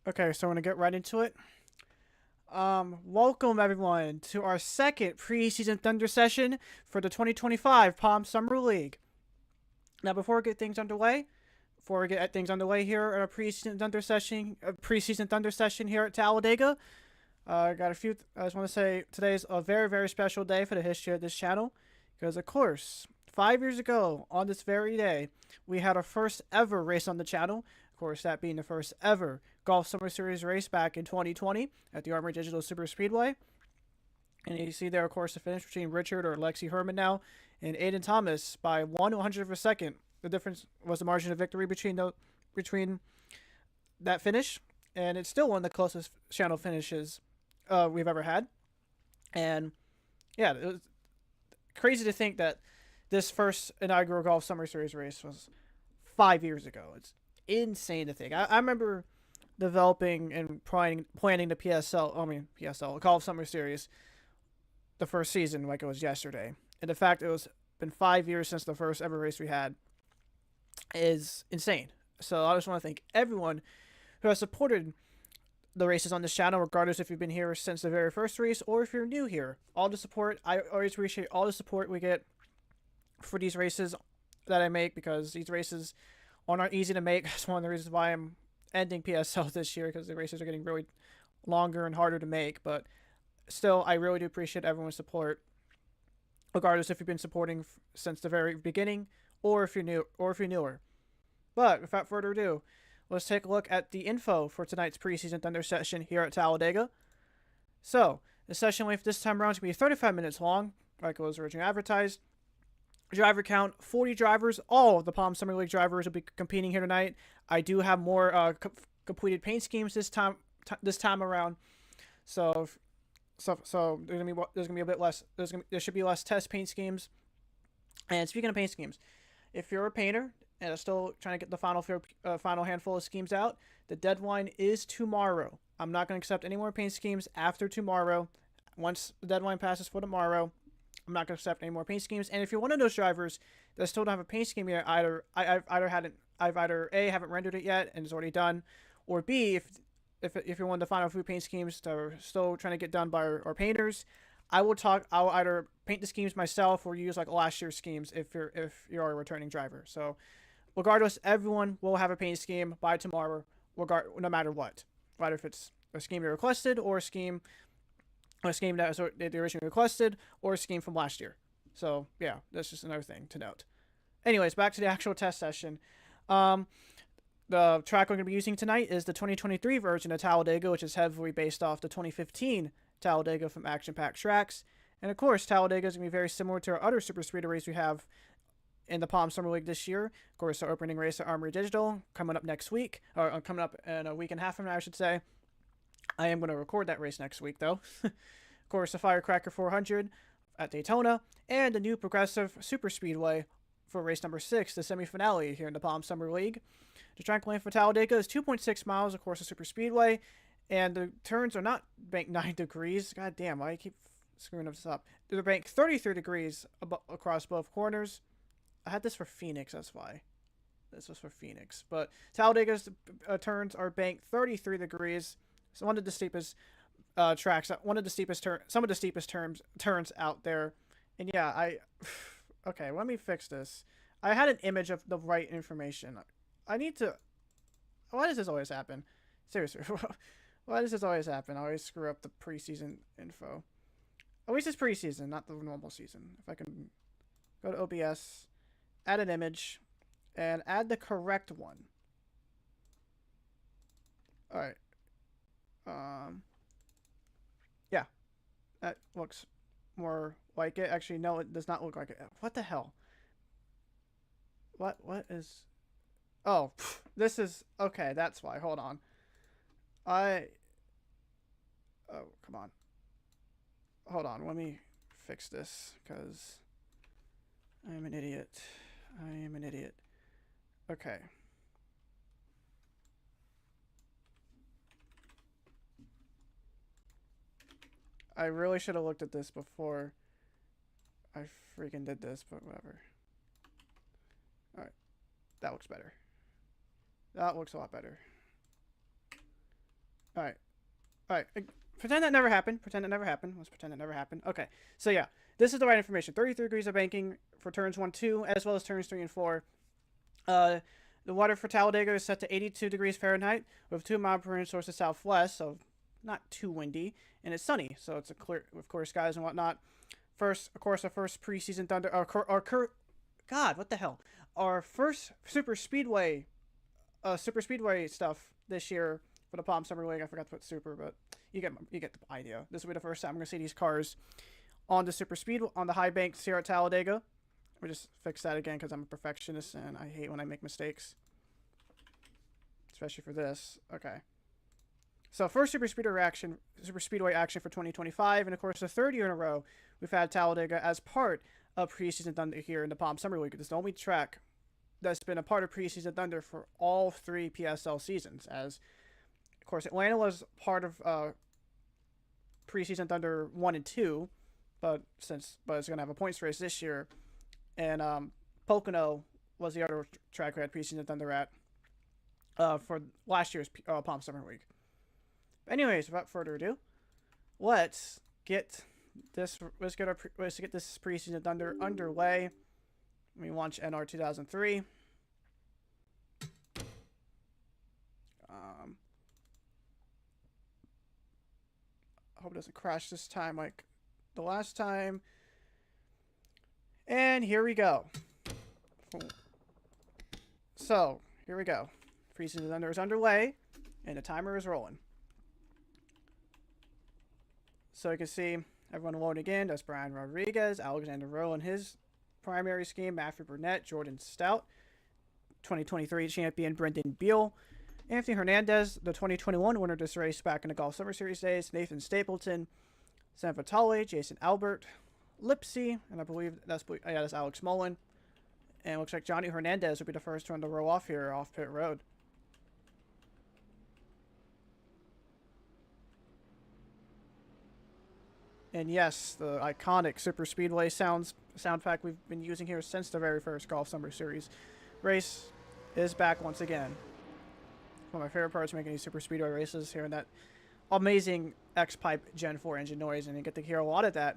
Okay, so I'm gonna get right into it. Welcome everyone to our second preseason Thunder session for the 2025 Palm Summer League. Now, before we get things underway here at our preseason Thunder session here at Talladega, I got a few. I just want to say today's a very very special day for the history of this channel, because of course, 5 years ago on this very day, we had our first ever race on the channel. Of course, that being the first ever Golf Summer Series race back in 2020 at the Armory Digital Super Speedway. And you see there, of course, the finish between Richard or Lexi Herman now and Aiden Thomas by 1/100th of a second. The difference was the margin of victory between that finish, and it's still one of the closest channel finishes we've ever had. And yeah, it was crazy to think that this first inaugural Golf Summer Series race was 5 years ago. It's insane to think. I remember developing and planning the Golf Summer Series, the first season, like it was yesterday. And the fact it was been 5 years since the first ever race we had is insane. So I just want to thank everyone who has supported the races on this channel, regardless if you've been here since the very first race or if you're new here. All the support, I always appreciate all the support we get for these races that I make, because these races are not easy to make. That's one of the reasons why I'm ending PSL this year, because the races are getting really longer and harder to make. But still, I really do appreciate everyone's support, regardless if you've been supporting since the very beginning or if you're new or if you're newer. But without further ado, let's take a look at the info for tonight's preseason Thunder session here at Talladega. So, the session length this time around is going to be 35 minutes long, like it was originally advertised. Driver count, 40 drivers. All of the Palm Summer League drivers will be competing here tonight. I do have more completed paint schemes this time around. So there's gonna be a bit less. There should be less test paint schemes. And speaking of paint schemes, if you're a painter and are still trying to get the final handful of schemes out, the deadline is tomorrow. I'm not going to accept any more paint schemes after tomorrow. Once the deadline passes for tomorrow, I'm not going to accept any more paint schemes. And if you're one of those drivers that still don't have a paint scheme yet, I've either A, haven't rendered it yet and it's already done, or B, if you're one of the final few paint schemes that are still trying to get done by our painters, I'll either paint the schemes myself or use like last year's schemes if you're a returning driver. So regardless, everyone will have a paint scheme by tomorrow, no matter what. Whether if it's a scheme you requested or a scheme that they originally requested, or a scheme from last year. So yeah, that's just another thing to note. Anyways, back to the actual test session. The track we're going to be using tonight is the 2023 version of Talladega, which is heavily based off the 2015 Talladega from Action Pack Tracks. And of course, Talladega is going to be very similar to our other super speedway race we have in the Palm Summer League this year. Of course, our opening race at Armory Digital coming up next week, or coming up in a week and a half from now, I should say. I am going to record that race next week, though. Of course, the Firecracker 400 at Daytona, and the new Progressive Super Speedway for race number 6, the semifinale here in the Palm Summer League. The track length for Talladega is 2.6 miles, of course, a super speedway, and the turns are not banked 9 degrees. God damn, why do I keep screwing this up? They're banked 33 degrees across both corners. I had this for Phoenix, that's why. This was for Phoenix. But Talladega's turns are banked 33 degrees. So one of the steepest some of the steepest turns out there. And yeah, okay, let me fix this. I had an image of the right information. I need to. Why does this always happen? Seriously, why does this always happen? I always screw up the preseason info. At least it's preseason, not the normal season. If I can go to OBS, add an image, and add the correct one. All right. Yeah, that looks more like it. Actually, no, it does not look like it. What the hell? What is? Oh, this is okay. That's why. Hold on. Oh, come on. Hold on. Let me fix this because I am an idiot. I am an idiot. Okay. I really should have looked at this before I freaking did this, but whatever. Alright. That looks better. That looks a lot better. All right. All right. Pretend that never happened. Pretend it never happened. Let's pretend it never happened. Okay. So yeah, this is the right information. 33 degrees of banking for turns 1, 2, as well as turns 3 and 4. The water for Talladega is set to 82 degrees Fahrenheit with 2 mile per inch source to southwest, so not too windy, and it's sunny, so it's a clear, with clear skies and whatnot. First, of course, our first preseason Thunder, God, what the hell? Our first super speedway stuff this year for the Palm Summer League. I forgot to put super, but you get the idea. This will be the first time I'm gonna see these cars on the super speed on the high banks here at Talladega. We'll just fix that again because I'm a perfectionist and I hate when I make mistakes, especially for this. Okay. So first super speedway action for 2025, and of course the third year in a row we've had Talladega as part of Preseason Thunder here in the Palm Summer League. This is the only track that's been a part of Preseason Thunder for all 3 PSL seasons. As of course Atlanta was part of Preseason Thunder 1 and 2, but it's gonna have a points race this year, and Pocono was the other track we had Preseason Thunder at for last year's Palm Summer League. Anyways, without further ado, let's get this Preseason Thunder underway. We launch NR2003. I hope it doesn't crash this time like the last time. And here we go. So, here we go. Preseason Thunder is underway, and the timer is rolling. So you can see everyone loading again. That's Brian Rodriguez, Alexander Rowe in his primary scheme, Matthew Burnett, Jordan Stout, 2023 champion Brendan Beal, Anthony Hernandez, the 2021 winner of this race back in the Golf Summer Series days, Nathan Stapleton, Sam Vitale, Jason Albert, Lipsy, and I believe that's Alex Mullen. And it looks like Johnny Hernandez will be the first one to roll off here off pit road. And yes, the iconic Super Speedway sound pack we've been using here since the very first Golf Summer Series race is back once again. One of my favorite parts of making these Super Speedway races, hearing that amazing X-Pipe Gen 4 engine noise, and you get to hear a lot of that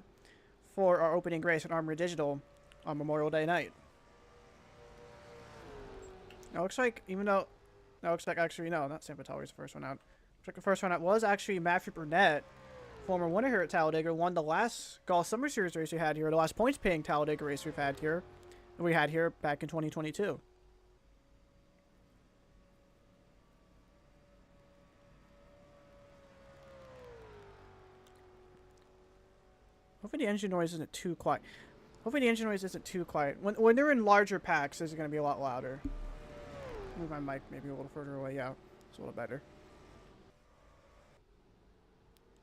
for our opening race at Armory Digital on Memorial Day night. Now it looks like, actually, no, not Sam Vitale was the first one out. Looks like the first one out was actually Matthew Burnett, former winner here at Talladega, won the last Golf Summer Series race we had here, the last points-paying Talladega race we had here back in 2022. Hopefully the engine noise isn't too quiet. When they're in larger packs, it's going to be a lot louder. Move my mic maybe a little further away. Yeah, it's a little better.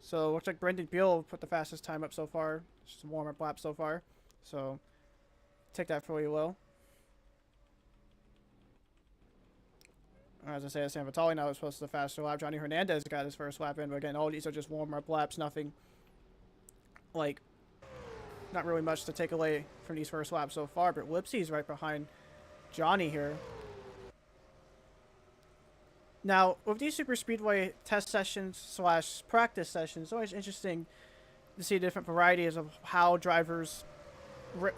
So, looks like Brendan Beal put the fastest time up so far. Just a warm-up lap so far. So, take that for what you will. As I say, Sam Vitale now is supposed to the faster lap. Johnny Hernandez got his first lap in, but again, all these are just warm-up laps. Nothing, like, not really much to take away from these first laps so far. But Lipsy's right behind Johnny here. Now, with these Super Speedway test sessions / practice sessions, it's always interesting to see different varieties of how drivers,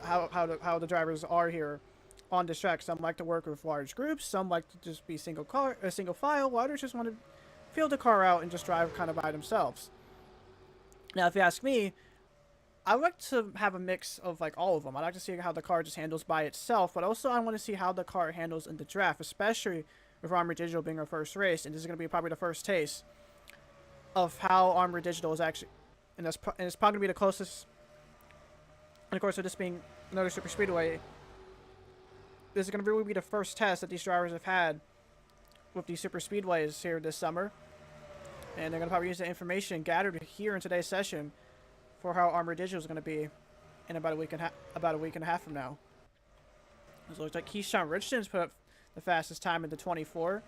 how the drivers are here on this track. Some like to work with large groups. Some like to just be single file. Others just want to feel the car out and just drive kind of by themselves. Now, if you ask me, I like to have a mix of like all of them. I like to see how the car just handles by itself, but also I want to see how the car handles in the draft, especially with Armory Digital being our first race, and this is going to be probably the first taste of how Armory Digital is actually, and it's probably going to be the closest. And of course, with this being another Super Speedway, this is going to really be the first test that these drivers have had with these Super Speedways here this summer, and they're going to probably use the information gathered here in today's session for how Armory Digital is going to be in about a week and a half from now. So it looks like Keyshawn Richardson's put up the fastest time in the 24.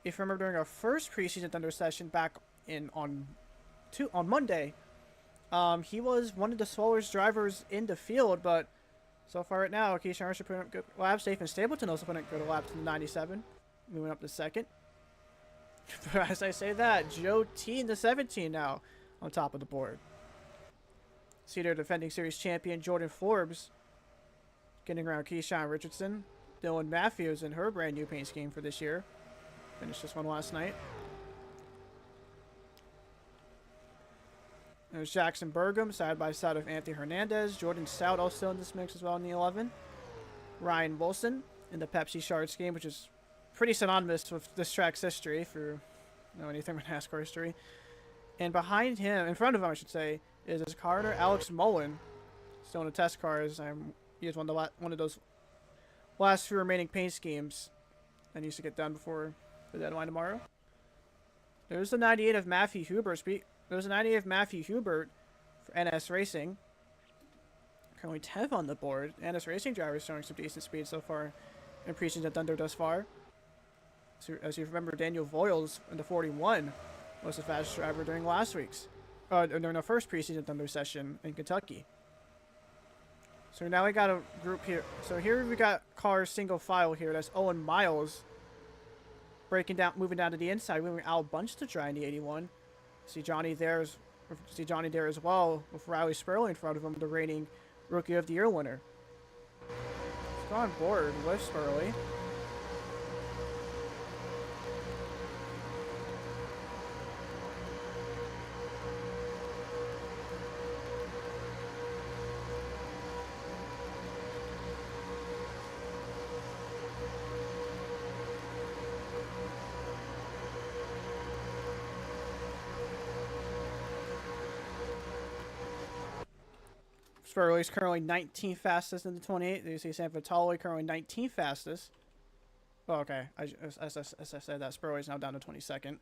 If you remember during our first preseason Thunder session back on Monday, he was one of the slowest drivers in the field, but so far right now, Keyshawn Richardson putting up good laps. Nathan Stapleton also putting up good laps in the 97, moving up to second. As I say that, Joe T in the 17 now on top of the board. See their defending series champion Jordan Forbes getting around Keyshawn Richardson. Dylan Matthews in her brand new paint scheme for this year. Finished this one last night. There's Jackson Burgum side by side with Anthony Hernandez. Jordan Stout also in this mix as well in the 11. Ryan Wilson in the Pepsi Shard scheme, which is pretty synonymous with this track's history if you know anything about NASCAR history. And behind him, in front of him I should say, is his Carter Alex Mullen. Still in the test cars. He is one of those last few remaining paint schemes that needs to get done before the deadline tomorrow. There's the 98 of Matthew Hubert. There's a 98 of Matthew Hubert for NS Racing. Currently 10th on the board. NS Racing drivers showing some decent speed so far in Preseason Thunder thus far. So, as you remember, Daniel Voiles in the 41 was the fastest driver during last week's, during the first Preseason Thunder session in Kentucky. So now we got a group here. So here we got cars single file here. That's Owen Miles moving down to the inside, moving Al Bunch to try in the 81. See Johnny there as well with Riley Spurley in front of him, the reigning Rookie of the Year winner. Let's go on board with Spurley. Spurley's currently 19th fastest in the 28. You see San Vitale currently 19th fastest. Oh, okay. As I said that, Spurley's now down to 22nd.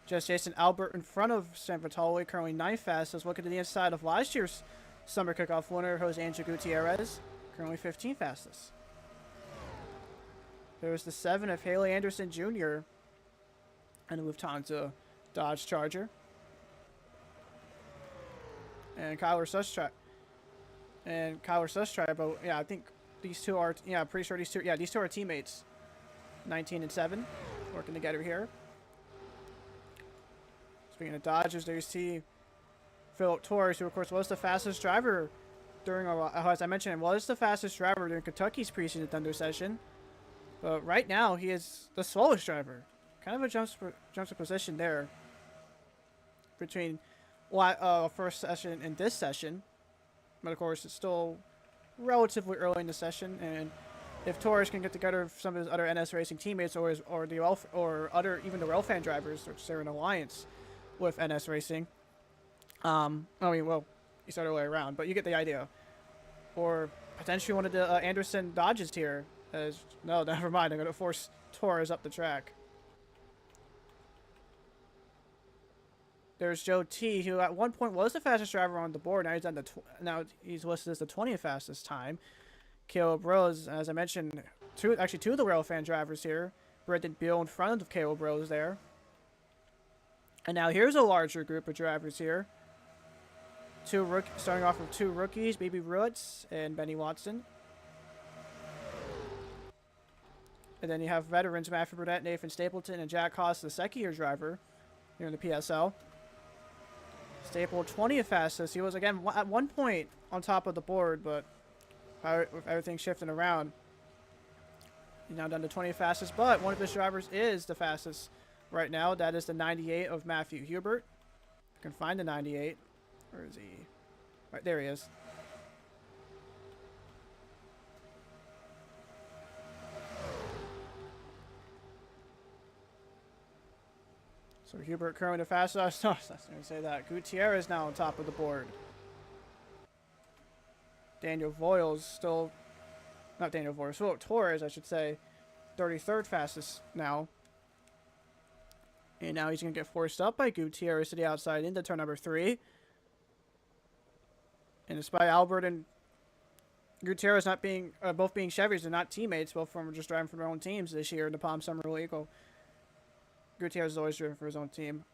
Just Jason Albert in front of San Vitale, currently 9th fastest. Looking to the inside of last year's Summer Kickoff winner, Jose Angel Gutierrez, currently 15th fastest. There's the 7 of Haley Anderson Jr. and moved on to Dodge Charger. And Kyler Sustrap, but yeah, I think these two are, pretty sure these two are teammates. 19 and 7, working together here. Speaking of Dodgers, there you see Philip Torres, who of course was the fastest driver during, as I mentioned, was the fastest driver during Kentucky's preseason Thunder session. But right now, he is the slowest driver. Kind of a jumps of position there between first session and this session. But of course, it's still relatively early in the session, and if Torres can get together with some of his other NS Racing teammates, even the Railfan drivers, which they're in alliance with NS Racing. You start all the way around, but you get the idea. Or potentially one of the Anderson Dodges here. No, never mind. I'm going to force Torres up the track. There's Joe T, who at one point was the fastest driver on the board. Now he's listed as the 20th fastest time. Caleb Rose, as I mentioned, two of the Railfan drivers here. Brendan Beal in front of Caleb Rose there. And now here's a larger group of drivers here. Starting off with two rookies, Baby Ruitz and Benny Watson. And then you have veterans Matthew Burdett, Nathan Stapleton, and Jack Haas, the second-year driver here in the PSL. Staple 20th fastest. He was, again, at one point on top of the board, but with everything shifting around, he's now down to 20th fastest. But one of his drivers is the fastest right now. That is the 98 of Matthew Hubert. You can find the 98. Where is he? Right, there he is. So Hubert currently the fastest. I was going to say that. Gutierrez now on top of the board. Philip Torres, I should say, 33rd fastest now. And now he's going to get forced up by Gutierrez to the outside into turn number 3. And despite Albert and Gutierrez both being Chevys, they're not teammates. Both of them are just driving for their own teams this year in the Palm Summer League. Gutierrez is always driven for his own team.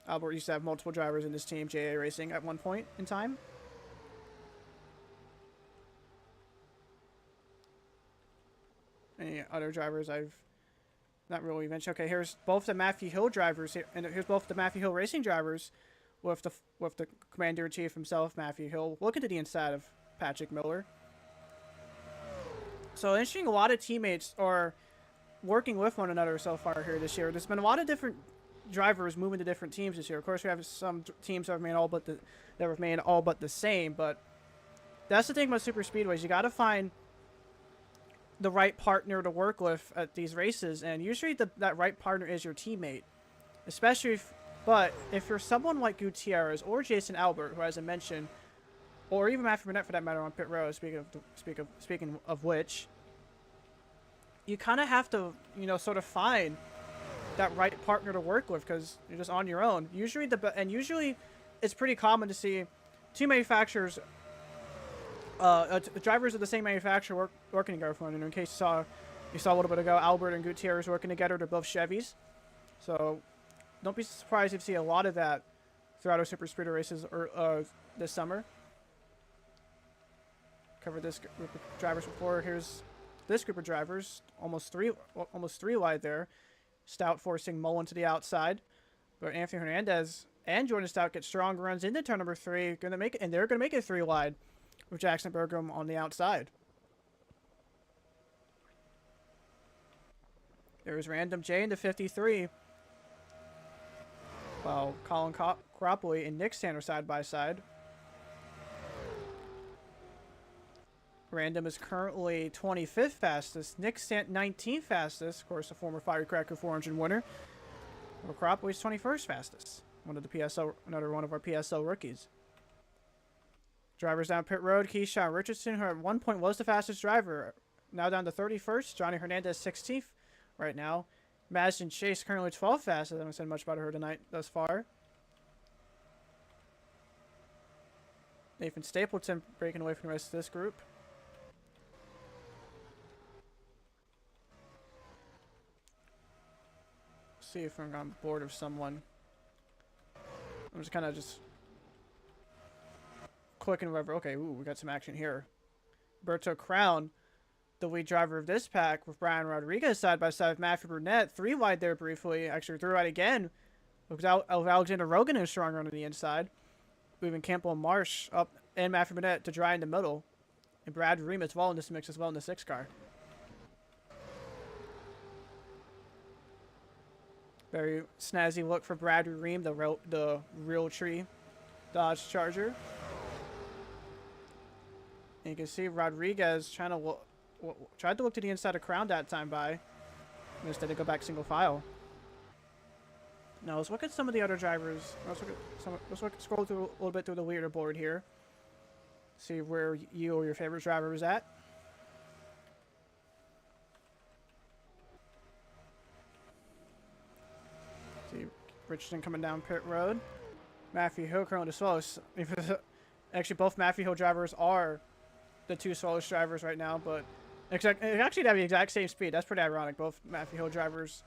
Albert used to have multiple drivers in this team, JA Racing, at one point in time. Any other drivers I've not really mentioned. Okay, here's both the Matthew Hill drivers, and here's both the Matthew Hill Racing drivers, with the commander in chief himself, Matthew Hill, looking to the inside of Patrick Miller. So interesting, a lot of teammates are working with one another so far here this year. There's been a lot of different drivers moving to different teams this year. Of course, we have some teams that have remained all but the same, but that's the thing about super speedways. You got to find the right partner to work with at these races, and usually that right partner is your teammate. Especially if you're someone like Gutierrez or Jason Albert, who, as I mentioned, or even Matthew Burnett for that matter on pit road, speaking of which, you kind of have to, sort of find that right partner to work with, because you're just on your own. Usually it's pretty common to see two manufacturers, drivers of the same manufacturer working together for one. And in case you saw a little bit ago, Albert and Gutierrez working together. They're both Chevys, so don't be surprised if you see a lot of that throughout our super speedway races this summer. Covered this group of drivers before. Here's this group of drivers, almost three wide there. Stout forcing Mullen to the outside, but Anthony Hernandez and Jordan Stout get strong runs into turn number 3. They're gonna make it 3 wide with Jackson Bergam on the outside. There's Random J into 53. While Colin Cropley and Nick Sander side by side. Random is currently 25th fastest. Nick 19th fastest. Of course, a former Firecracker 400 winner. Well, Cropley's 21st fastest. Another one of our PSL rookies. Drivers down pit road. Keyshawn Richardson, who at one point was the fastest driver, now down to 31st. Johnny Hernandez 16th right now. Madison Chase currently 12th fastest. I haven't said much about her tonight thus far. Nathan Stapleton breaking away from the rest of this group. See if I'm on board of someone. I'm just kind of clicking whoever. Okay, ooh, we got some action here. Berto Crown, the lead driver of this pack, with Brian Rodriguez side by side with Matthew Burnett. 3 wide there briefly. Actually, 3 wide again. Without Alexander Rogan is strong on the inside. Leaving Campbell and Marsh up, and Matthew Burnett to dry in the middle. And Brad Ream as well in this mix as well in the 6 car. Very snazzy look for Brad Ream, the Realtree Dodge Charger. And you can see Rodriguez tried to look to the inside of Crown that time by. Instead to go back single file. Now let's look at some of the other drivers. Scroll through a little bit through the leaderboard here. See where you or your favorite driver is at. See Richardson coming down pit road. Matthew Hill currently the slowest. Actually, both Matthew Hill drivers are the 2 slowest drivers right now, but actually have the exact same speed. That's pretty ironic. Both Matthew Hill drivers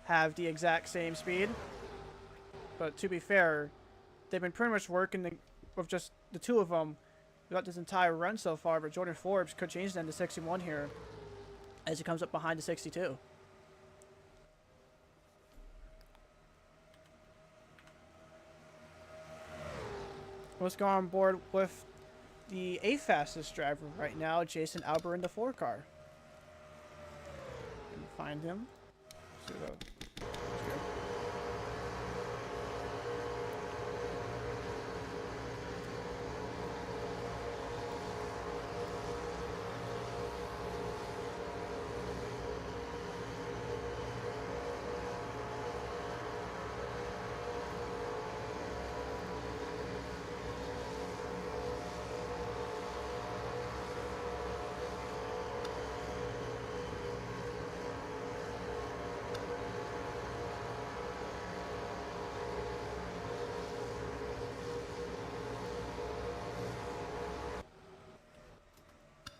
have the exact same speed. But to be fair, they've been pretty much working with just the 2 of them throughout this entire run so far. But Jordan Forbes could change them to 61 here as he comes up behind the 62. Let's go on board with the 8th fastest driver right now, Jason Albert in the 4 car. Find him. See what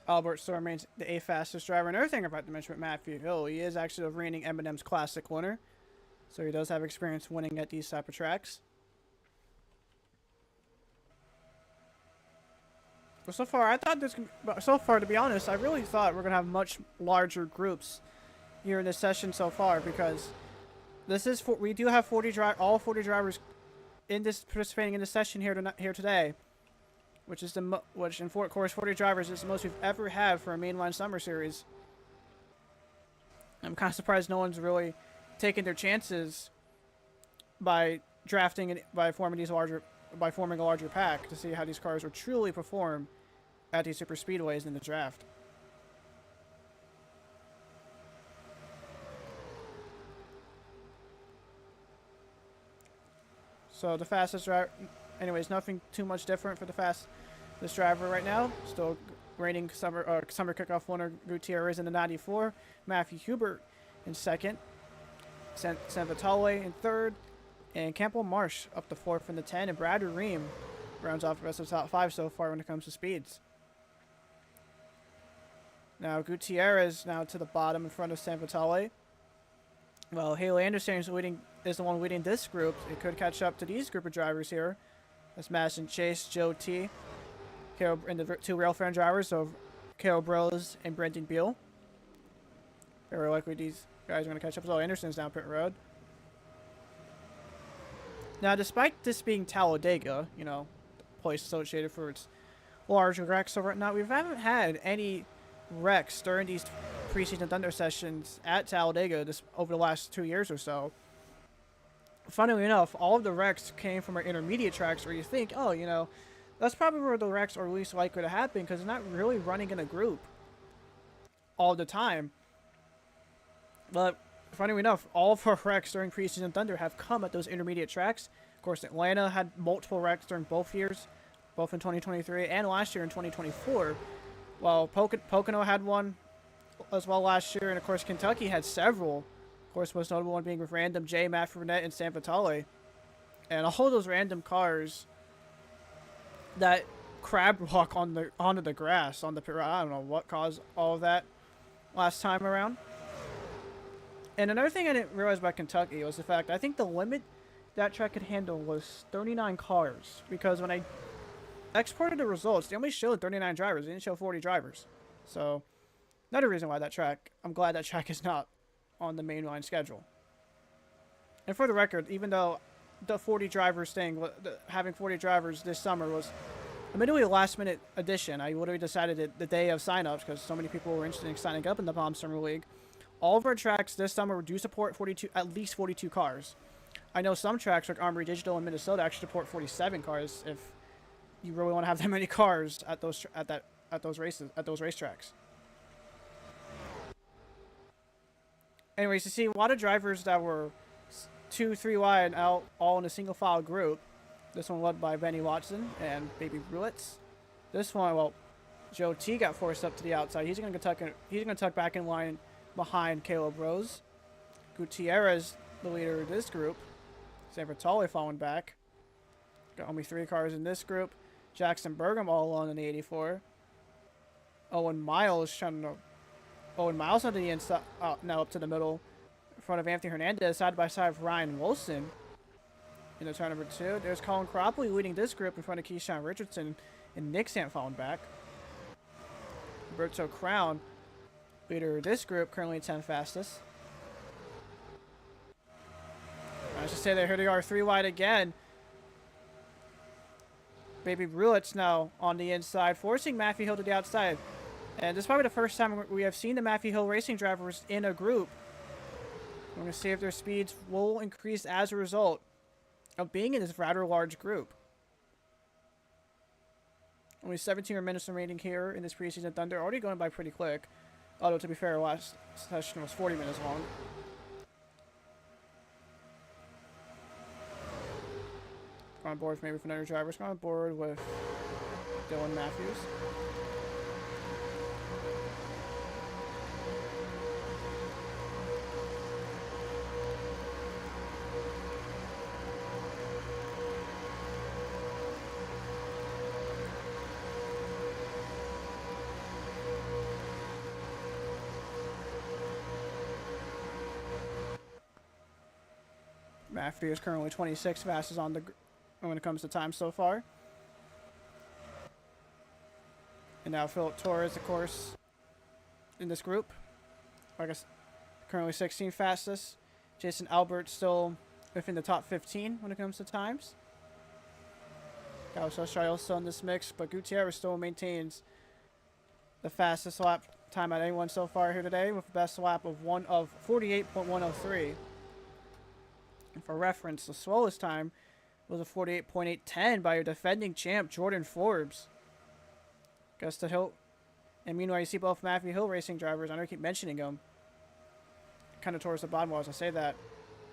Albert still remains the 8th fastest driver. Another thing I'd like to mention with Matthew Hill, he is actually the reigning M&M's Classic winner. So he does have experience winning at these type of tracks. But so far, to be honest, I really thought we're going to have much larger groups here in this session so far, because this is we do have all 40 drivers in this participating in this session here today, which is which in of course 40 drivers is the most we've ever had for a mainline summer series. I'm kind of surprised no one's really taking their chances by drafting and by forming a larger pack to see how these cars will truly perform at these super speedways in the draft. So the fastest driver, anyways, nothing too much different for this driver right now. Still reigning summer kickoff winner Gutierrez in the 94, Matthew Hubert in second, San Vitale in third, and Campbell Marsh up to fourth in the 10, and Brad Ream rounds off the rest of the top 5 so far when it comes to speeds. Now Gutierrez now to the bottom in front of San Vitale. Well, Haley Anderson is the one leading this group. It could catch up to these group of drivers here. That's Madison Chase, Joe T, and the 2 Railfan drivers, so Carol Bros and Brendan Beal. Very likely these guys are going to catch up. So Anderson's down pit road. Now, despite this being Talladega, you know, the place associated for its large wrecks over now, we haven't had any wrecks during these preseason Thunder sessions at Talladega over the last 2 years or so. Funnily enough, all of the wrecks came from our intermediate tracks where you think, oh, you know, that's probably where the wrecks are least likely to happen because they're not really running in a group all the time. But funnily enough, all of our wrecks during preseason Thunder have come at those intermediate tracks. Of course, Atlanta had multiple wrecks during both years, both in 2023 and last year in 2024. While Pocono had one as well last year, and of course Kentucky had several. Of course, most notable one being with Random J, Matt Fournette, and San Vitale. And all of those random cars that crab walk onto the grass on the pit. I don't know what caused all of that last time around. And another thing I didn't realize about Kentucky was the fact I think the limit that track could handle was 39 cars, because when I exported the results, they only showed 39 drivers. They didn't show 40 drivers. So another reason why I'm glad that track is not on the mainline schedule. And for the record, even though the 40 drivers thing, having 40 drivers this summer was admittedly a last-minute addition. I literally decided it the day of sign-ups because so many people were interested in signing up in the Palm Summer League. All of our tracks this summer do support at least 42 cars. I know some tracks like Armory Digital in Minnesota actually support 47 cars if you really want to have that many cars at those racetracks. Anyways, you see a lot of drivers that were 2-3 wide out all in a single file group. This one led by Benny Watson and Baby Ruitz. This one, well, Joe T got forced up to the outside. He's gonna tuck back in line behind Caleb Rose. Gutierrez, the leader of this group. San Vitale falling back. Got only 3 cars in this group. Jackson Burgum all alone in the 84. Owen Miles on the inside, now up to the middle, in front of Anthony Hernandez, side by side with Ryan Wilson in the turn number 2. There's Colin Cropley leading this group in front of Keyshawn Richardson and Nick Sant falling back. Roberto Crown, leader of this group, currently 10th fastest. I should say that here they are 3 wide again. Baby Ruitz now on the inside, forcing Matthew Hill to the outside. And this is probably the first time we have seen the Matthew Hill Racing drivers in a group. We're going to see if their speeds will increase as a result of being in this rather large group. Only 17 more minutes remaining here in this preseason Thunder. Already going by pretty quick. Although, to be fair, last session was 40 minutes long. On board with maybe for another drivers. On board with Dylan Matthews. Matthews is currently 26 fastest on the when it comes to time so far. And now Philip Torres, of course, in this group. I guess currently 16th fastest. Jason Albert still within the top 15 when it comes to times. Carlos Sainz also in this mix, but Gutierrez still maintains the fastest lap time at anyone so far here today, with the best lap of 48.103. And for reference, the slowest time was a 48.810 by your defending champ Jordan Forbes. Guess the Hill. And meanwhile, you see both Matthew Hill racing drivers. I know I keep mentioning them. Kind of towards the bottom while I say that.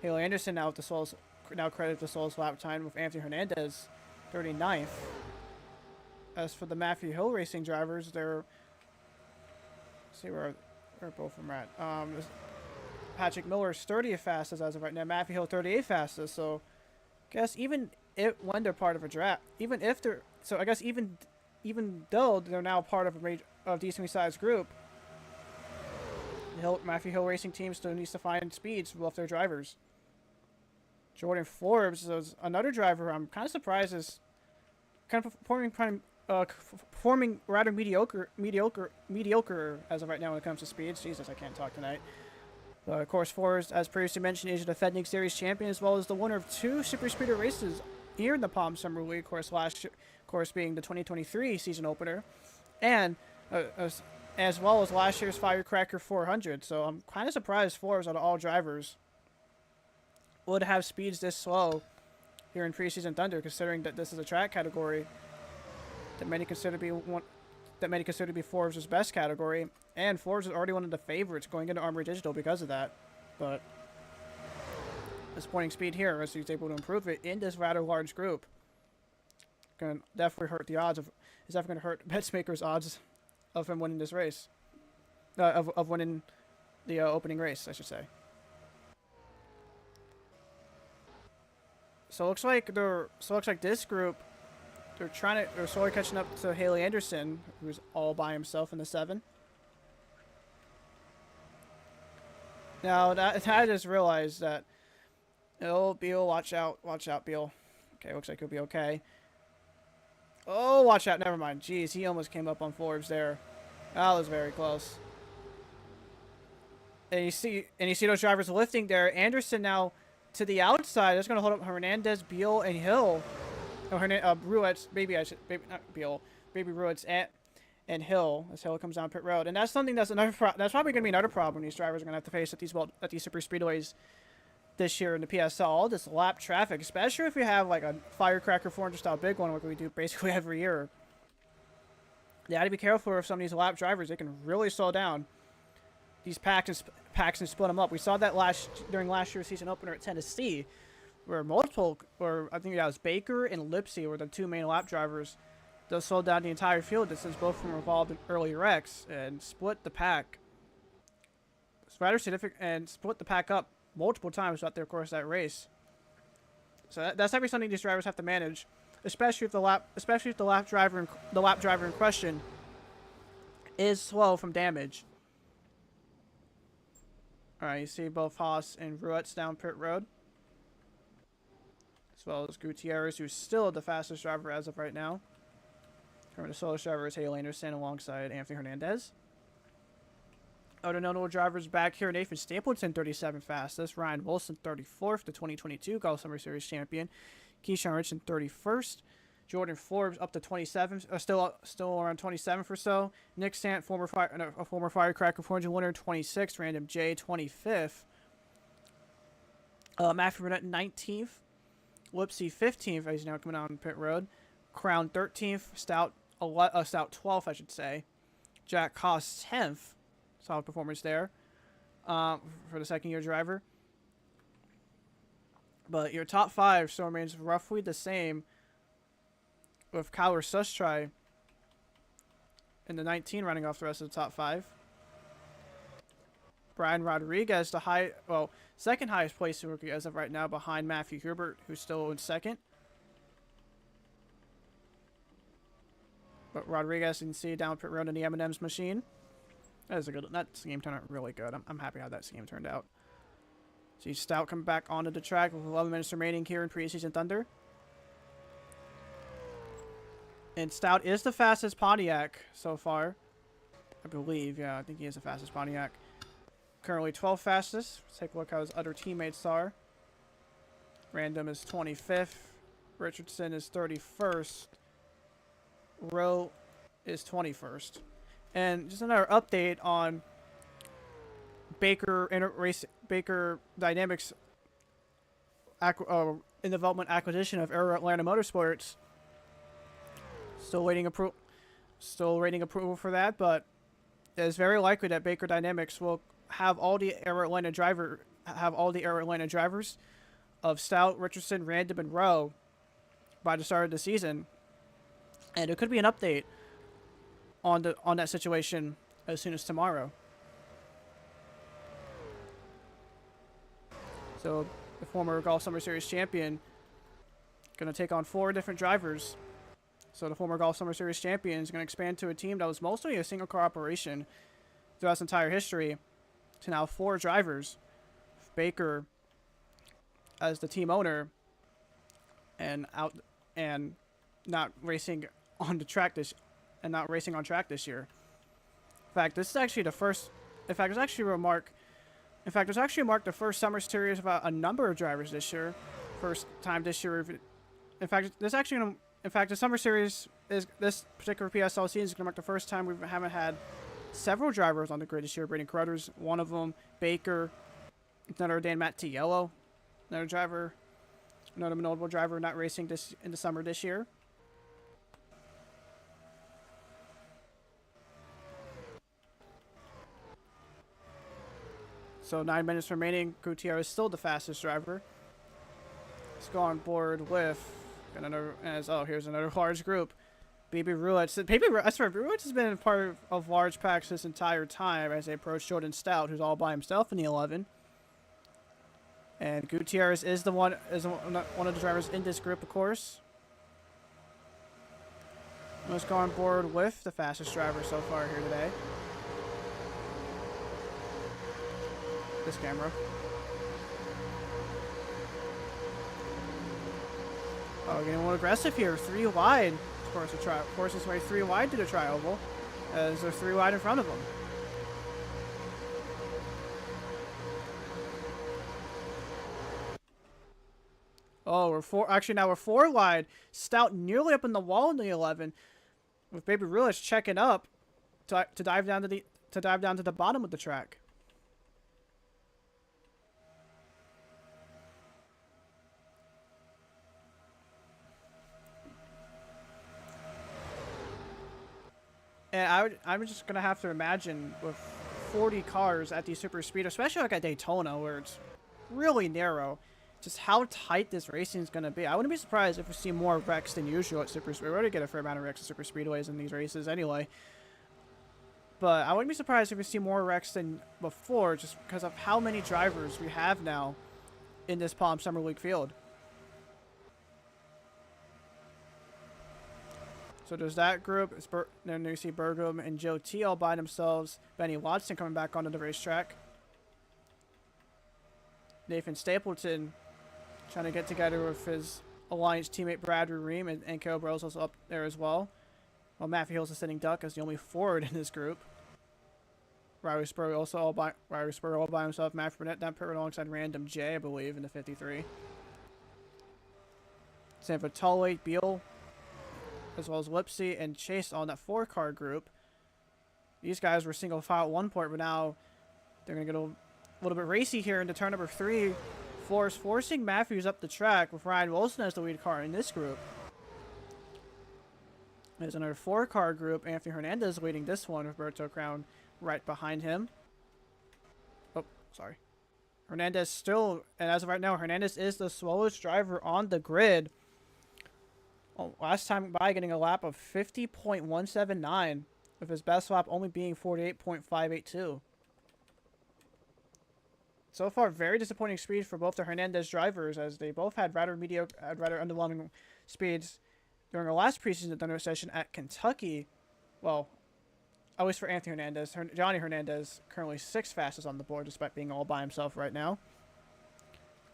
Haley Anderson now with the slowest, now credited the slowest lap time, with Anthony Hernandez 39th. As for the Matthew Hill racing drivers, they're, let's see where both of them are at. Patrick Miller's 30th fastest as of right now. Matthew Hill 38th fastest. So, I guess even if when they're part of a draft, even if they're, so I guess even though they're now part of a major, of decently sized group, the Matthew Hill racing team still needs to find speeds for both their drivers. Jordan Forbes is another driver I'm kind of surprised is kind of performing rather mediocre as of right now when it comes to speeds. Jesus, I can't talk tonight. But of course, Forbes, as previously mentioned, is a defending series champion as well as the winner of 2 super speeder races here in the Palm Summer League. Of course, being the 2023 season opener, and as well as last year's Firecracker 400. So I'm kind of surprised Forbes, out of all drivers, would have speeds this slow here in Preseason Thunder, considering that this is a track category that many consider to be Forbes' best category, and Forbes is already one of the favorites going into Armory Digital because of that. But disappointing speed here as he's able to improve it in this rather large group. Going to definitely hurt the odds of, it's definitely going to hurt Betsmaker's odds of him winning this race, of winning the opening race, I should say. So it looks like this group, they're slowly catching up to Haley Anderson, who's all by himself in the 7. Now I just realized that, oh, Beal, watch out, Beal. Okay, looks like he'll be okay. Oh, watch out, never mind. Jeez, he almost came up on Forbes there. That was very close. And you see those drivers lifting there. Anderson now to the outside. That's going to hold up Hernandez, Beal, and Hill. No, Ruetz, not Beal, Ruetz and Hill, as Hill comes down pit road. And that's something that's that's probably going to be another problem these drivers are going to have to face at these super speedways this year in the PSL. All this lap traffic, especially if you have like a Firecracker 400 style big one, like we do basically every year. You got to be careful with some of these lap drivers. They can really slow down these packs and split them up. We saw that during last year's season opener at Tennessee, where I think that was Baker and Lipsy were the 2 main lap drivers that slowed down the entire field since both of them were involved in early wrecks and split the pack. It's rather significant, and split the pack up multiple times throughout the course of that race. So that's definitely something these drivers have to manage, especially if the lap driver in question is slow from damage. All right, you see both Haas and Ruetz down pit road, as well as Gutierrez, who's still the fastest driver as of right now. The slowest driver is Haley Anderson alongside Anthony Hernandez. Other notable drivers back here: Nathan Stapleton, 37th fastest. Ryan Wilson, 34th, the 2022 Golf Summer Series champion. Keyshawn Richardson, 31st. Jordan Forbes up to 27th, still around 27th or so. Nick Sant, former Firecracker 400 winner, 26th. Random J, 25th. Matthew Burnett, 19th. Lipsy, 15th, as he's now coming out on pit road. Crown, 13th. Stout 12th, I should say. Jack Haas, 10th. Solid performance there for the second-year driver. But your top 5 still remains roughly the same, with Kyler Sustry in the 19 running off the rest of the top 5. Brian Rodriguez, second highest place rookie as of right now, behind Matthew Hubert, who's still in second. But Rodriguez, you can see down pit road in the M&M's machine. That scheme turned out really good. I'm happy how that scheme turned out. See Stout come back onto the track with 11 minutes remaining here in Preseason Thunder. And Stout is the fastest Pontiac so far, I believe. Yeah, I think he is the fastest Pontiac. currently 12th fastest. Let's take a look how his other teammates are. Random is 25th. Richardson is 31st. Rowe is 21st. And just another update on Baker Dynamics in development acquisition of Aero Atlanta Motorsports. Still waiting approval for that, but it's very likely that Baker Dynamics will have all the Aero Atlanta drivers of Stout, Richardson, Random, and Rowe by the start of the season, and it could be an update on that situation as soon as tomorrow. So the former Golf Summer Series champion going to take on 4 different drivers. So the former Golf Summer Series champion is going to expand to a team that was mostly a single car operation throughout its entire history to now 4 drivers. Baker as the team owner and not racing on track this year. In fact, this is actually the first. In fact, there's actually a mark the first Summer Series about a number of drivers this year. First time this year. In fact, the Summer Series is this particular PSL season is going to mark the first time we haven't had several drivers on the grid this year. Braden Carruthers, one of them. Baker, another Dan Mattiello, another notable driver not racing in the summer this year. So 9 minutes remaining. Gutierrez is still the fastest driver. Let's go on board with here's another large group. BB Ruetz. Ruetz has been part of large packs this entire time as they approach Jordan Stout, who's all by himself in the 11. And Gutierrez is one of the drivers in this group, of course. Let's go on board with the fastest driver so far here today. This camera. Oh, getting a little aggressive here. 3 wide. Of course, forces way 3 wide to the tri-oval, as they're 3 wide in front of them. Oh, we're 4 wide. Stout nearly up in the wall in the 11, with Baby Ruetz checking up to dive down to the bottom of the track. And I'm just gonna have to imagine with 40 cars at the super speed, especially like at Daytona, where it's really narrow, just how tight this racing is gonna be. I wouldn't be surprised if we see more wrecks than usual at super speed. We already get a fair amount of wrecks at super speedways in these races anyway. But I wouldn't be surprised if we see more wrecks than before, just because of how many drivers we have now in this Palm Summer League field. So there's that group. Then you see Burgum and Joe T all by themselves. Benny Watson coming back onto the racetrack. Nathan Stapleton trying to get together with his Alliance teammate Brad Ream, and Carol Burrows also up there as well. While Matthew Hill's a sitting duck as the only forward in this group. Riley Spur all by himself. Matt Burnett down pit road alongside Random J, I believe, in the 53. Sanford Tolley, Beal, as well as Lipsy and Chase on that 4-car group. These guys were single file at one point, but now they're going to get a little bit racy here into turn number 3. Forcing Matthews up the track with Ryan Wilson as the lead car in this group. There's another 4-car group. Anthony Hernandez leading this one with Berto Crown right behind him. Oh, sorry. Hernandez still, and as of right now, Hernandez is the slowest driver on the grid. Oh, last time by getting a lap of 50.179, with his best lap only being 48.582. So far, very disappointing speed for both the Hernandez drivers, as they both had rather underwhelming speeds during our last preseason thunder session at Kentucky. Well, at least for Anthony Hernandez. Johnny Hernandez currently 6th fastest on the board, despite being all by himself right now.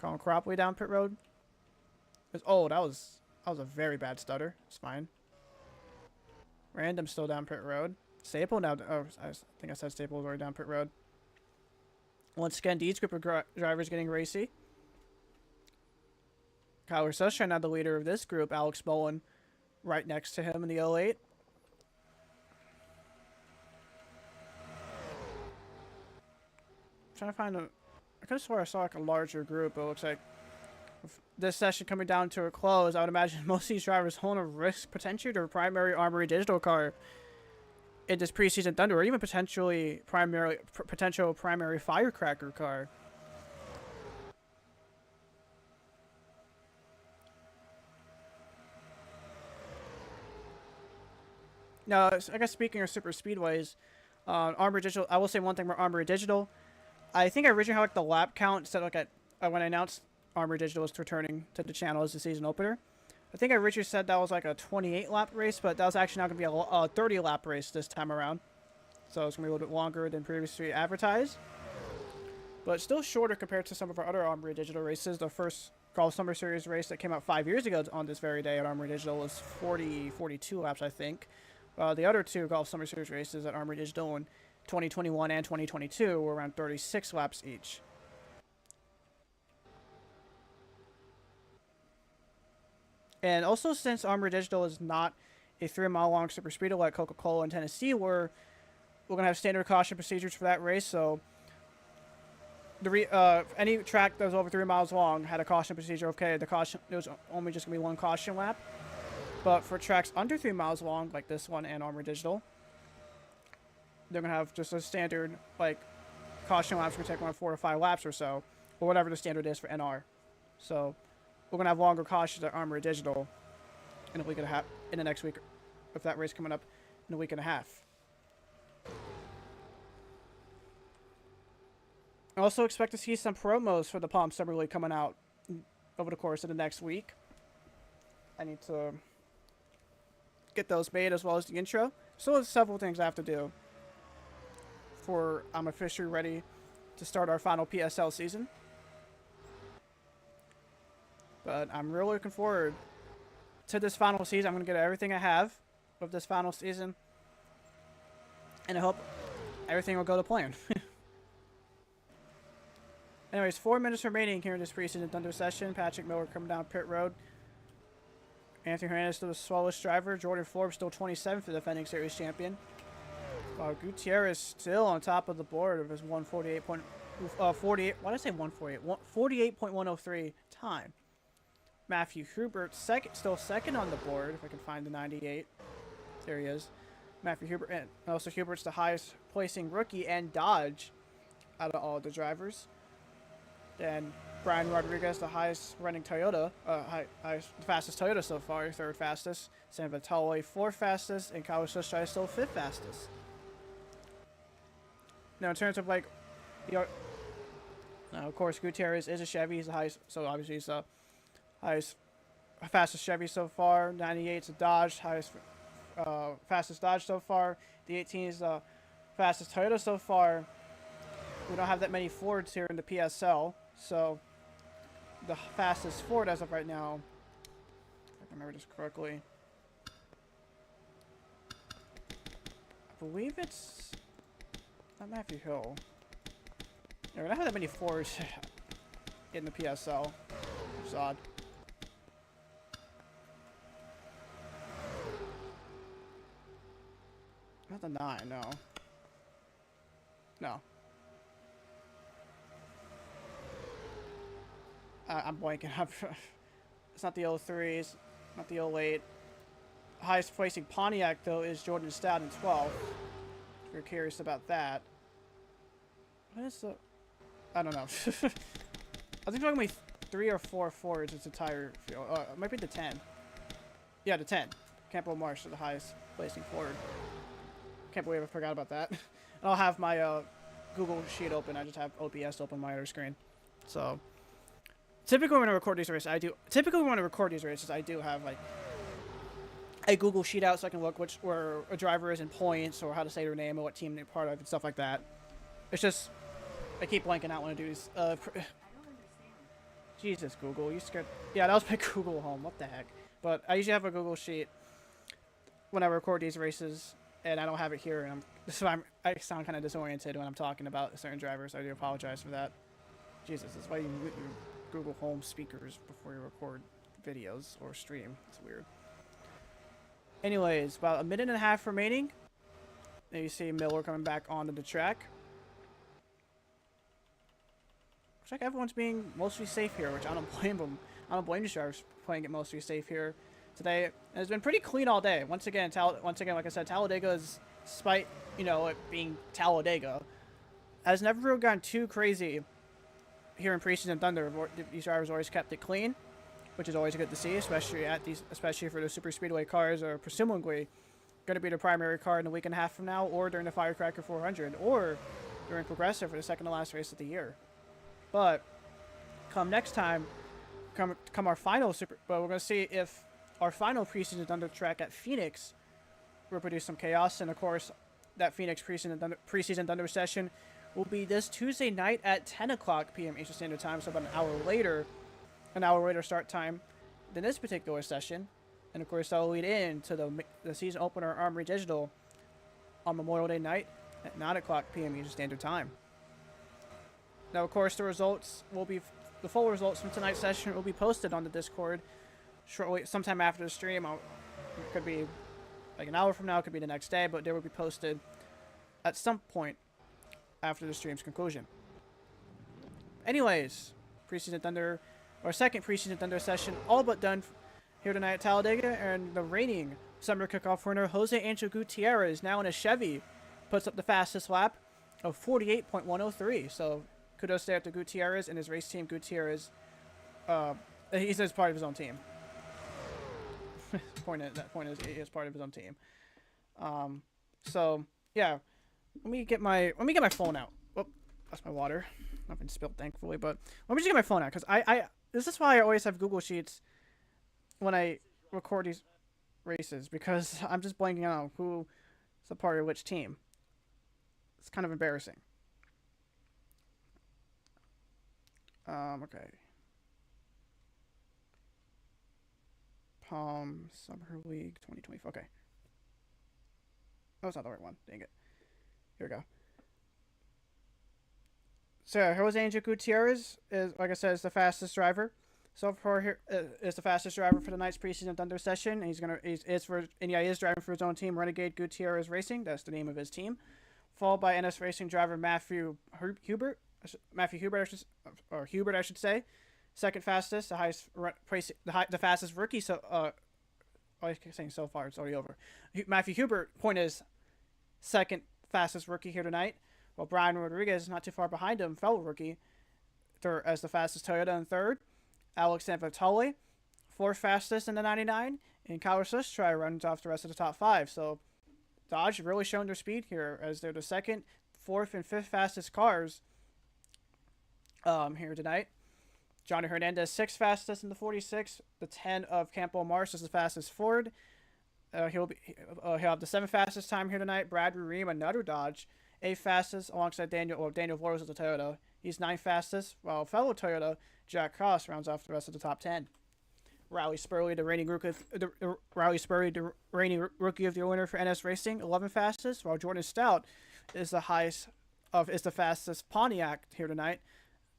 Colin Cropley down pit road. Oh, that was a very bad stutter. It's fine. Random still down pit road. Staple now. Oh, I think I said Staple was already down pit road. Once again, these group of drivers getting racy. Kyle Sushine, now the leader of this group. Alex Bowen right next to him in the 08. Trying to find a... I could have swore I saw like a larger group, but it looks like with this session coming down to a close, I would imagine most of these drivers want to risk potentially their primary Armory Digital car in this preseason Thunder, or even potentially potential primary Firecracker car. Now, I guess speaking of super speedways, Armory Digital, I will say one thing about Armory Digital. I think I originally had like the lap count set like at when I announced Armory Digital was returning to the channel as the season opener. I think I originally said that was like a 28 lap race, but that was actually not going to be a 30 lap race this time around. So it's going to be a little bit longer than previously advertised. But still shorter compared to some of our other Armory Digital races. The first Golf Summer Series race that came out 5 years ago on this very day at Armory Digital was 42 laps, I think. The other two Golf Summer Series races at Armory Digital in 2021 and 2022 were around 36 laps each. And also, since Armory Digital is not a 3-mile-long super speedway like Coca-Cola in Tennessee, we're going to have standard caution procedures for that race. So, any track that was over 3 miles long had a caution procedure. Okay, the caution, it was only just going to be one caution lap. But for tracks under 3 miles long, like this one and Armory Digital, they're going to have just a standard, like, caution laps. We're going to take around 4 to 5 laps or so, or whatever the standard is for NR. So, we're going to have longer cautions at Armory Digital in a week and a half, in the next week, with that race coming up in a week and a half. I also expect to see some promos for the Palm Summer League coming out over the course of the next week. I need to get those made as well as the intro. So there's several things I have to do before I'm officially ready to start our final PSL season. But I'm really looking forward to this final season. I'm going to get everything I have of this final season. And I hope everything will go to plan. Anyways, 4 minutes remaining here in this preseason Thunder session. Patrick Miller coming down pit road. Anthony Hernandez still the slowest driver. Jordan Forbes still 27th for the defending series champion. Gutierrez still on top of the board of his 48. Why did I say 148? 48.103 time. Matthew Hubert still second on the board. If I can find the 98, there he is. Matthew Hubert, and also Hubert's the highest placing rookie and Dodge out of all the drivers. Then Brian Rodriguez, the highest running Toyota, fastest Toyota so far, third fastest. Sam Vitale, fourth fastest, and Kyle Sushai still fifth fastest. Now in terms of like, of course Gutierrez is a Chevy. He's the highest, so obviously he's the fastest Chevy so far. 98's a Dodge, fastest Dodge so far. The 18 is the fastest Toyota so far. We don't have that many Fords here in the PSL, so the fastest Ford as of right now, if I can remember this correctly, I believe it's not Matthew Hill. Yeah, we don't have that many Fords in the PSL, which is odd. Not the 9, no. No. I'm blanking. It's not the 03s, not the 08. Highest placing Pontiac, though, is Jordan Stout in 12th. If you're curious about that. What is the... I don't know. I think there's only 3 or 4 Fords its entire field. It might be the 10. Yeah, the 10. Campbell Marsh is the highest placing Ford. Can't believe I forgot about that. And I'll have my Google Sheet open. I just have OBS open on my other screen. So... Typically, when I record these races, I do have like a Google Sheet out so I can look where a driver is in points or how to say their name or what team they're part of and stuff like that. It's just I keep blanking out when I do these. I don't understand. Jesus, Google, you scared? Yeah, that was my Google Home. What the heck? But I usually have a Google Sheet when I record these races and I don't have it here, and so I sound kind of disoriented when I'm talking about certain drivers. I do apologize for that. Jesus, that's why you mute your Google Home speakers before you record videos or stream. It's weird. Anyways, about a minute and a half remaining. There you see Miller coming back onto the track. Looks like everyone's being mostly safe here, which I don't blame them. I don't blame the drivers playing it mostly safe here today. And it's been pretty clean all day. Once again, like I said, Talladega is, despite it being Talladega, has never really gotten too crazy here in Preseason Thunder. These drivers always kept it clean, which is always good to see, especially for the super speedway cars, are presumably going to be the primary car in a week and a half from now, or during the Firecracker 400, or during Progressive for the second to last race of the year. But come next time, come our final but we're going to see if our final Preseason Thunder track at Phoenix will produce some chaos. And of course, that Phoenix Preseason Thunder session will be this Tuesday night at 10 o'clock p.m. Eastern Standard Time, so about an hour later start time than this particular session. And of course, that'll lead into the season opener Armory Digital on Memorial Day night at 9 o'clock p.m. Eastern Standard Time. Now, of course, the full results from tonight's session will be posted on the Discord shortly, sometime after the stream. It could be like an hour from now, it could be the next day, but they will be posted at some point after the stream's conclusion. Anyways, our second Preseason Thunder session all but done here tonight at Talladega, and the reigning summer kickoff winner, Jose Angel Gutierrez, now in a Chevy, puts up the fastest lap of 48.103. So kudos there to Gutierrez and his race team. Gutierrez, he says part of his own team. That point is he is part of his own team. So yeah, let me get my phone out. Oh, that's my water. Nothing spilled, thankfully. But let me just get my phone out, because this is why I always have Google Sheets when I record these races, because I'm just blanking out who's a part of which team. It's kind of embarrassing. Okay. Palm Summer League 2024. Okay. No, it's not the right one. Dang it. Here we go. So, Jose Angel Gutierrez is, like I said, is the fastest driver. So far, here is the fastest driver for tonight's Preseason Thunder session. And he is driving for his own team, Renegade Gutierrez Racing. That's the name of his team. Followed by NS Racing driver Matthew Hubert, I should say. Second fastest, the fastest rookie. So, I keep saying so far, it's already over. Matthew Hubert, point is, second fastest rookie here tonight. While Brian Rodriguez, not too far behind him, fellow rookie, as the fastest Toyota in third. Alex Sanfatale, fourth fastest in the 99. And Kyle Sustry runs off the rest of the top five. So Dodge really showing their speed here, as they're the second, fourth, and fifth fastest cars here tonight. Johnny Hernandez, sixth fastest in the 46. The 10 of Campo Mars is the fastest Ford. He'll have the seventh fastest time here tonight. Brad Ream, another Dodge, eighth fastest, alongside Daniel Flores of the Toyota. He's ninth fastest, while fellow Toyota Jack Cross rounds off the rest of the top 10. Riley Spurley, the reigning rookie of the winner for NS Racing, 11th fastest, while Jordan Stout is the fastest Pontiac here tonight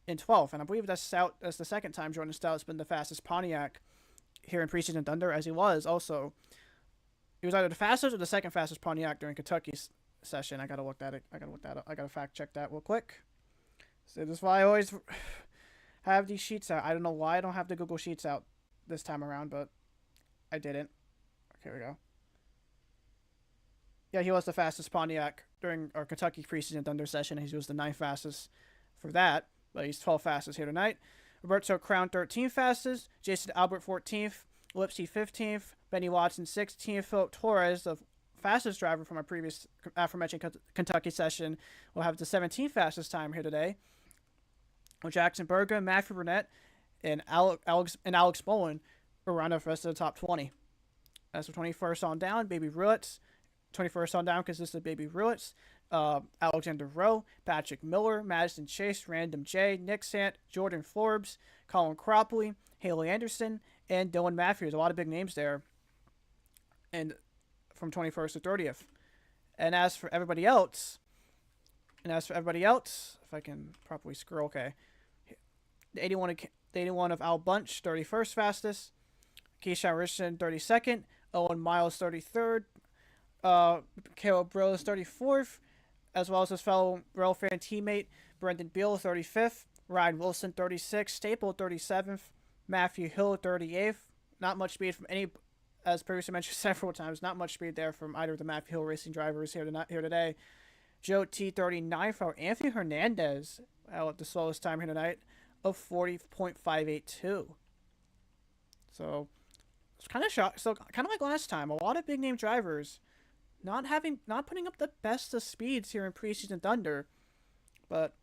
in 12th. And I believe that's the second time Jordan Stout's been the fastest Pontiac here in Preseason Thunder, as he was either the fastest or the second fastest Pontiac during Kentucky's session. I gotta look that up. I gotta fact check that real quick. So this is why I always have these sheets out. I don't know why I don't have the Google Sheets out this time around, but I didn't. Okay, here we go. Yeah, he was the fastest Pontiac during our Kentucky Preseason Thunder session. He was the ninth fastest for that, but he's 12th fastest here tonight. Roberto Crown, 13th fastest. Jason Albert, 14th. Lipsy, 15th. Benny Watson, 16th. Philip Torres, the fastest driver from our previous aforementioned Kentucky session, will have the 17th fastest time here today. Well, Jackson Berga, Matthew Burnett, and Alex Bowen will round up the rest of the top 20. As for 21st on down, Baby Ruetz. 21st on down consists of Baby Ruetz, Alexander Rowe, Patrick Miller, Madison Chase, Random J, Nick Sant, Jordan Forbes, Colin Cropley, Haley Anderson, and Dylan Matthews. A lot of big names there. And from 21st to 30th. And as for everybody else, if I can properly scroll, okay. The 81 of Al Bunch, 31st fastest. Keyshawn Richardson, 32nd. Owen Miles, 33rd. Caleb Rose, 34th. As well as his fellow Rail fan teammate, Brendan Beal, 35th. Ryan Wilson, 36th. Staple, 37th. Matthew Hill, 38th. Not much speed from any, as previously mentioned several times, not much speed there from either of the Matthew Hill Racing drivers here today. Joe T, 39th. For Anthony Hernandez, at the slowest time here tonight, of 40.582. So it's kind of shocked. So kind of like last time, a lot of big name drivers not putting up the best of speeds here in preseason Thunder, but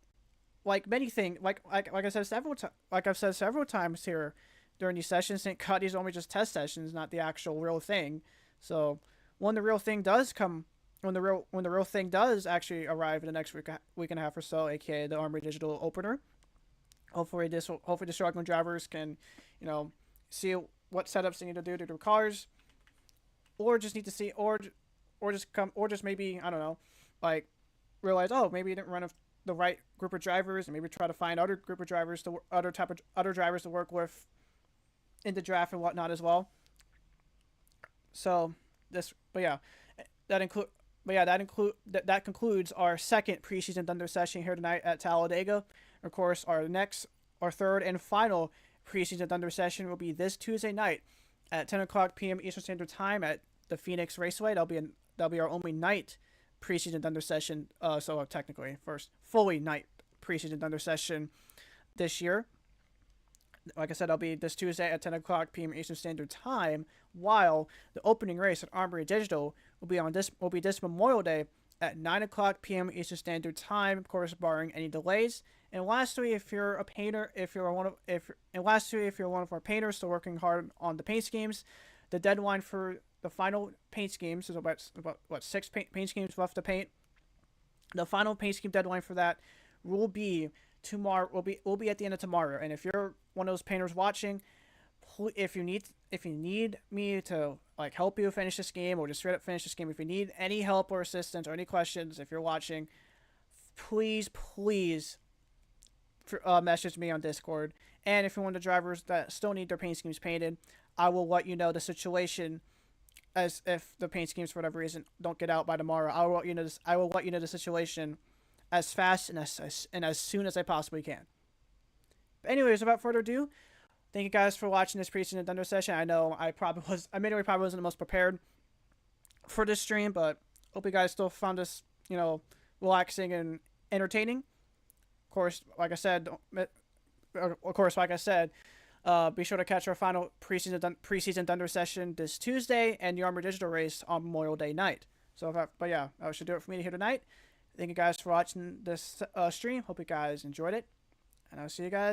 like many things, like I've said several times here during these sessions, thank God these are only just test sessions, not the actual real thing. So when the real thing does come, when the real thing does actually arrive in the next week and a half or so, aka the Armory Digital opener, hopefully the struggling drivers can, see what setups they need to do to their cars, or just need to see, or just maybe, I don't know, like realize, oh, maybe you didn't run the right group of drivers, and maybe try to find other group of drivers other drivers to work with in the draft and whatnot as well. So that concludes our second preseason Thunder session here tonight at Talladega. Of course, our third and final preseason Thunder session will be this Tuesday night at 10 o'clock p.m. Eastern Standard Time at the Phoenix Raceway. That'll be our only night preseason Thunder session. So technically, first fully night preseason Thunder session this year. Like I said, I'll be this Tuesday at 10 o'clock p.m. Eastern Standard Time, while the opening race at Armory Digital will be this Memorial Day at 9 o'clock p.m. Eastern Standard Time, of course, barring any delays. And lastly, if you're a painter, if you're one of our painters still working hard on the paint schemes, the deadline for the final paint schemes is about 6 paint schemes left to paint. The final paint scheme deadline for that will be tomorrow. Will be at the end of tomorrow. And if you're one of those painters watching, if you need me to like help you finish this game, or just straight up finish this game, if you need any help or assistance or any questions, if you're watching, please message me on Discord. And if you're one of the drivers that still need their paint schemes painted, I will let you know the situation. As if the paint schemes for whatever reason don't get out by tomorrow, I will let you know the situation as fast and as soon as I possibly can. But anyways, without further ado, thank you guys for watching this preseason Thunder session. I know I probably wasn't the most prepared for this stream, but hope you guys still found this, relaxing and entertaining. Of course, like I said, be sure to catch our final preseason Thunder session this Tuesday and the Armour Digital race on Memorial Day night. So, that should do it for me here tonight. Thank you guys for watching this stream. Hope you guys enjoyed it, and I'll see you guys